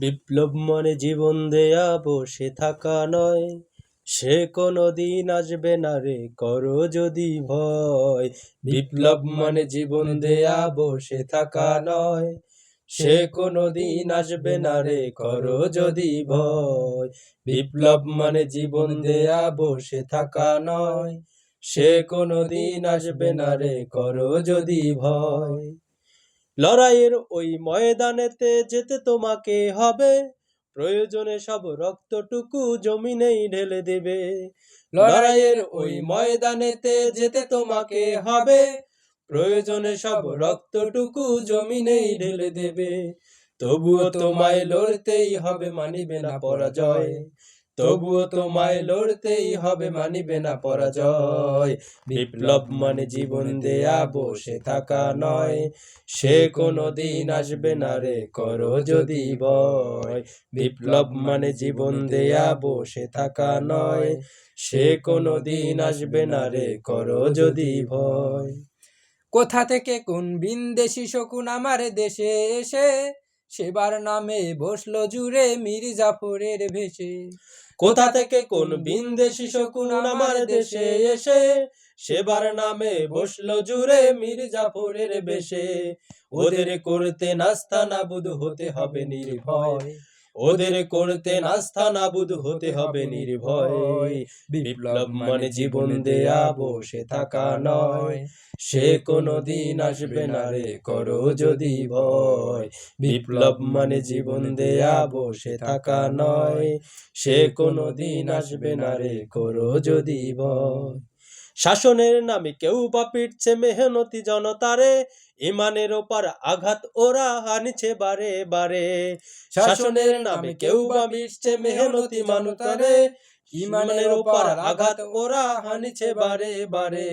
বিপ্লব মানে জীবন দেয়া বসে থাকা নয়, সে কোনো দিন আসবে না রে করো যদি ভয়। বিপ্লব মানে জীবন দেয়া বসে থাকা নয়, সে কোনো দিন আসবে না রে করো যদি ভয়। বিপ্লব মানে জীবন দেয়া বসে থাকা নয়, সে কোনো দিন আসবে না রে করো যদি ভয়। লড়াইয়ের ওই ময়দানেতে যেতে তোমাকে হবে, প্রয়োজনে সব রক্তটুকু জমিনেই ঢেলে দেবে। লড়াইয়ের ওই ময়দানেতে যেতে তোমাকে হবে, প্রয়োজনে সব রক্তটুকু জমিনেই ঢেলে দেবে। তবুও তোমায় লড়তেই হবে, মানিবে না পরাজয়। তবুও তোমায় লড়তেই হবে, মানিবে না পরাজয়। বিপ্লব মানে জীবন দেয়া বসে থাকা নয়, সে কোনো দিন আসবে না রে করো যদি ভয়। বিপ্লব মানে জীবন দেয়া বসে থাকা নয়, সে কোনো দিন আসবে না রে করো যদি ভয়। কোথা থেকে কোন বিন্দেশি শকুন আমার দেশে এসে সেবার নামে বসলো জুড়ে মীর জাফরের ভেসে। কোথা থেকে কোন বিন্দেশি শকুন আমার দেশে এসে সেবার নামে বসলো জুড়ে মীর জাফরের বেশে। ওদের করতে নাস্তানাবুদ হতে হবে নির্ভয়, ওদের করতে নাস্তানাবুদ হতে হবে নির্ভয়। বিপ্লব মানে জীবন দেয়া বসে থাকা নয়, সে কোনো দিন আসবে না রে করো যদি ভয়। বিপ্লব মানে জীবন দেয়া বসে থাকা নয়, সে কোনো দিন আসবে না রে করো যদি ভয়। শাসনের নামে কেউ বা পিটছে মেহনতি জনতারে, ইমানের ওপর আঘাত ওরা হানছে বারে বারে। শাসনের নামে কেউ বা পিটছে মেহনতি মানুষতারে, ইমানের ওপর আঘাত ওরা হানছে বারে বারে।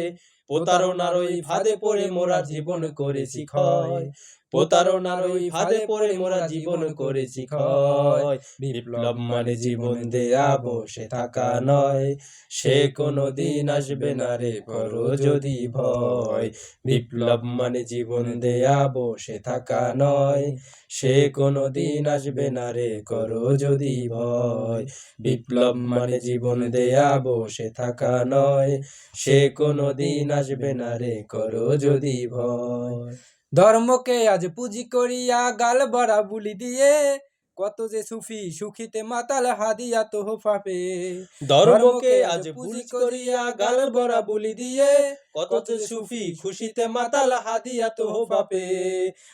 প্রতারণার ওই ফাঁদে পড়ে মোরা জীবন করেছি ক্ষয়, প্রতারণার ওই ফাঁদে পড়ে মোরা জীবন করেছি ক্ষয়। বিপ্লব মানে জীবন দেয়া বসে থাকা নয়, সে কোনো দিন আসবে না রে করো যদি ভয়। বিপ্লব মানে জীবন দেয়া বসে থাকা নয়, সে কোনো দিন আসবে না রে করো যদি ভয়। বিপ্লব মানে জীবন দেয়া বসে থাকা নয়, সে কোনো দিন আসবে না রে করো যদি ভয়। ধর্মকে আজ পুঁজি করিয়া গাল ভরা বুলি দিয়ে কত যে সুফি সুখিতে মাতাল হাদিয়া তোহফা পেয়ে। ধর্মকে আজ পুঁজি করিয়া গাল ভরা বুলি দিয়ে কত যে সুফি খুশিতে মাতাল হাদিয়া তোহফা পেয়ে।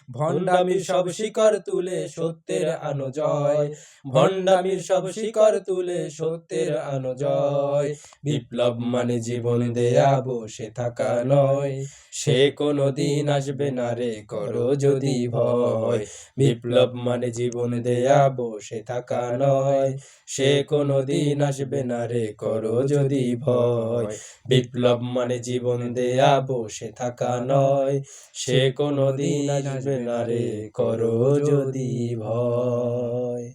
ভণ্ডামির সব শিকড় তুলে সত্যের আনো জয়, ভণ্ডামির সব শিকড় তুলে সত্যের আনো জয়। বিপ্লব মানে জীবন দেয়া বসে থাকা নয়, সে কোনো দিন আসবে না রে করো যদি ভয়। বিপ্লব মানে জীবন দেয়া বসে থাকা নয়, সে কোনো দিন আসবে না রে করো যদি ভয়। বিপ্লব মানে জীবন দেয়া বসে থাকা নয়, সে কোনো দিন আসবে না রে করো যদি ভয়।